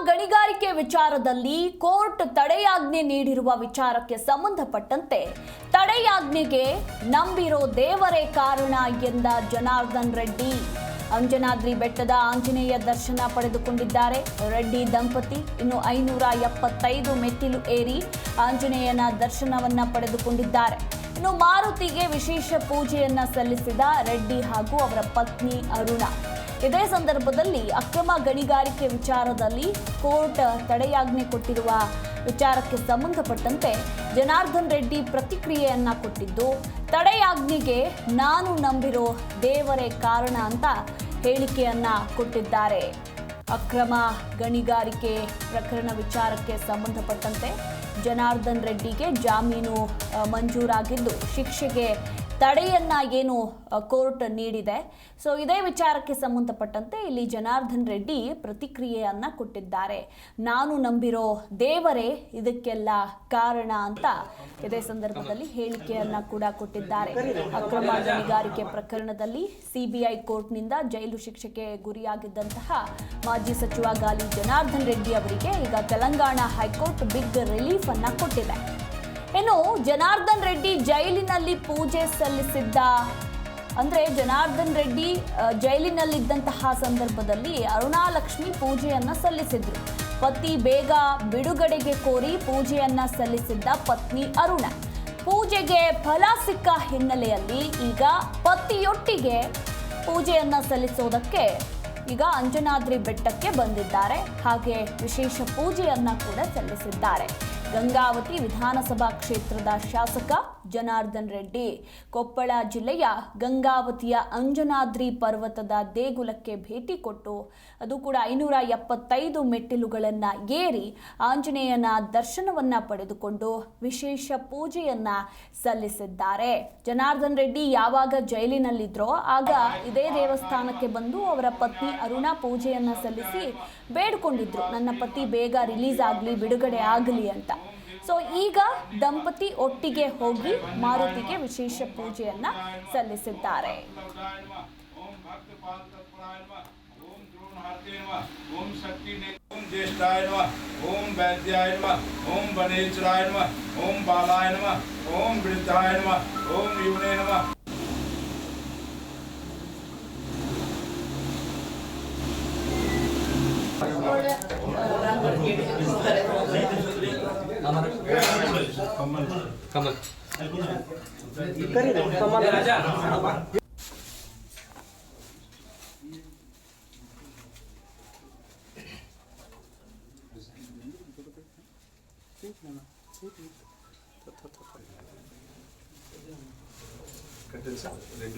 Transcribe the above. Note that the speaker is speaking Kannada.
ಗಣಿಗಾರಿಕೆ ವಿಚಾರದಲ್ಲಿ ಕೋರ್ಟ್ ತಡೆಯಾಜ್ಞೆ ನೀಡಿರುವ ವಿಚಾರಕ್ಕೆ ಸಂಬಂಧಪಟ್ಟಂತೆ ತಡೆಯಾಜ್ಞೆಗೆ ನಂಬಿರೋ ದೇವರೇ ಕಾರಣ ಎಂದ ಜನಾರ್ದನ್ ರೆಡ್ಡಿ. ಅಂಜನಾದ್ರಿ ಬೆಟ್ಟದ ಆಂಜನೇಯ ದರ್ಶನ ಪಡೆದುಕೊಂಡಿದ್ದಾರೆ ರೆಡ್ಡಿ ದಂಪತಿ. ಇನ್ನು 575 ಮೆಟ್ಟಿಲು ಏರಿ ಆಂಜನೇಯನ ದರ್ಶನವನ್ನ ಪಡೆದುಕೊಂಡಿದ್ದಾರೆ. ಇನ್ನು ಮಾರುತಿಗೆ ವಿಶೇಷ ಪೂಜೆಯನ್ನ ಸಲ್ಲಿಸಿದ ರೆಡ್ಡಿ ಹಾಗೂ ಅವರ ಪತ್ನಿ ಅರುಣಾ. ಇದೇ ಸಂದರ್ಭದಲ್ಲಿ ಅಕ್ರಮ ಗಣಿಗಾರಿಕೆ ವಿಚಾರದಲ್ಲಿ ಕೋರ್ಟ್ ತಡೆಯಾಜ್ಞೆ ಕೊಟ್ಟಿರುವ ವಿಚಾರಕ್ಕೆ ಸಂಬಂಧಪಟ್ಟಂತೆ ಜನಾರ್ದನ್ ರೆಡ್ಡಿ ಪ್ರತಿಕ್ರಿಯೆಯನ್ನ ಕೊಟ್ಟಿದ್ದು, ತಡೆಯಾಜ್ಞೆಗೆ ನಾನು ನಂಬಿರೋ ದೇವರೇ ಕಾರಣ ಅಂತ ಹೇಳಿಕೆಯನ್ನ ಕೊಟ್ಟಿದ್ದಾರೆ. ಅಕ್ರಮ ಗಣಿಗಾರಿಕೆ ಪ್ರಕರಣ ವಿಚಾರಕ್ಕೆ ಸಂಬಂಧಪಟ್ಟಂತೆ ಜನಾರ್ದನ್ ರೆಡ್ಡಿಗೆ ಜಾಮೀನು ಮಂಜೂರಾಗಿದ್ದು ಶಿಕ್ಷೆಗೆ ತಡೆಯನ್ನ ಏನು ಕೋರ್ಟ್ ನೀಡಿದೆ. ಸೊ ಇದೇ ವಿಚಾರಕ್ಕೆ ಸಂಬಂಧಪಟ್ಟಂತೆ ಇಲ್ಲಿ ಜನಾರ್ದನ್ ರೆಡ್ಡಿ ಪ್ರತಿಕ್ರಿಯೆಯನ್ನ ಕೊಟ್ಟಿದ್ದಾರೆ. ನಾನು ನಂಬಿರೋ ದೇವರೇ ಇದಕ್ಕೆಲ್ಲ ಕಾರಣ ಅಂತ ಇದೇ ಸಂದರ್ಭದಲ್ಲಿ ಹೇಳಿಕೆಯನ್ನ ಕೂಡ ಕೊಟ್ಟಿದ್ದಾರೆ. ಅಕ್ರಮ ಗಣಿಗಾರಿಕೆ ಪ್ರಕರಣದಲ್ಲಿ ಸಿಬಿಐ ಕೋರ್ಟ್ನಿಂದ ಜೈಲು ಶಿಕ್ಷೆಗೆ ಗುರಿಯಾಗಿದ್ದಂತಹ ಮಾಜಿ ಸಚಿವ ಗಾಲಿ ಜನಾರ್ದನ್ ರೆಡ್ಡಿ ಅವರಿಗೆ ಈಗ ತೆಲಂಗಾಣ ಹೈಕೋರ್ಟ್ ಬಿಗ್ ರಿಲೀಫ್ ಅನ್ನ ಕೊಟ್ಟಿದೆ. ಇನ್ನು ಜನಾರ್ದನ್ ರೆಡ್ಡಿ ಜೈಲಿನಲ್ಲಿ ಪೂಜೆ ಸಲ್ಲಿಸಿದ್ದ ಅಂದ್ರೆ ಜನಾರ್ದನ್ ರೆಡ್ಡಿ ಜೈಲಿನಲ್ಲಿದ್ದಂತಹ ಸಂದರ್ಭದಲ್ಲಿ ಅರುಣಾ ಲಕ್ಷ್ಮಿ ಪೂಜೆಯನ್ನ ಸಲ್ಲಿಸಿದ್ರು. ಪತಿ ಬೇಗ ಬಿಡುಗಡೆಗೆ ಕೋರಿ ಪೂಜೆಯನ್ನ ಸಲ್ಲಿಸಿದ್ದ ಪತ್ನಿ ಅರುಣಾ. ಪೂಜೆಗೆ ಫಲ ಸಿಕ್ಕ ಹಿನ್ನೆಲೆಯಲ್ಲಿ ಈಗ ಪತಿಯೊಟ್ಟಿಗೆ ಪೂಜೆಯನ್ನ ಸಲ್ಲಿಸೋದಕ್ಕೆ ಈಗ ಅಂಜನಾದ್ರಿ ಬೆಟ್ಟಕ್ಕೆ ಬಂದಿದ್ದಾರೆ. ಹಾಗೆ ವಿಶೇಷ ಪೂಜೆಯನ್ನ ಕೂಡ ಸಲ್ಲಿಸಿದ್ದಾರೆ. ಗಂಗಾವತಿ ವಿಧಾನಸಭಾ ಕ್ಷೇತ್ರದ ಶಾಸಕ ಜನಾರ್ದನ್ ರೆಡ್ಡಿ ಕೊಪ್ಪಳ ಜಿಲ್ಲೆಯ ಗಂಗಾವತಿಯ ಅಂಜನಾದ್ರಿ ಪರ್ವತದ ದೇಗುಲಕ್ಕೆ ಭೇಟಿ ಕೊಟ್ಟು ಅದು ಕೂಡ 575 ಮೆಟ್ಟಿಲುಗಳನ್ನು ಏರಿ ಆಂಜನೇಯನ ದರ್ಶನವನ್ನ ಪಡೆದುಕೊಂಡು ವಿಶೇಷ ಪೂಜೆಯನ್ನ ಸಲ್ಲಿಸಿದ್ದಾರೆ. ಜನಾರ್ದನ್ ರೆಡ್ಡಿ ಯಾವಾಗ ಜೈಲಿನಲ್ಲಿದ್ರೋ ಆಗ ಇದೇ ದೇವಸ್ಥಾನಕ್ಕೆ ಬಂದು ಅವರ ಪತ್ನಿ ಅರುಣಾ ಪೂಜೆಯನ್ನ ಸಲ್ಲಿಸಿ ಬೇಡ್ಕೊಂಡಿದ್ರು, ನನ್ನ ಪತಿ ಬೇಗ ರಿಲೀಸ್ ಆಗಲಿ, ಬಿಡುಗಡೆ ಆಗಲಿ ಅಂತ. ಸೊ ಈಗ ದಂಪತಿ ಒಟ್ಟಿಗೆ ಹೋಗಿ ಮಾರುತಿಗೆ ವಿಶೇಷ ಪೂಜೆಯನ್ನ ಸಲ್ಲಿಸಿದ್ದಾರೆ. ಓಂ ಶಕ್ತಿ ಓಂ ಜ್ಯೇಷ್ಠಾಯ ನಮಃ ಓಂ ವೈದ್ಯಾಯ ನಮಃ ಓಂ ಬನೇಶ್ವರಾಯ ನಮಃ ಓಂ ಬಾಲಾಯ ನಮಃ ಓಂ ವೃದ್ಧಾಯ ನಮಃ ಓಂ ಯುವನೇ ನಮಃ. कमल कटल रेड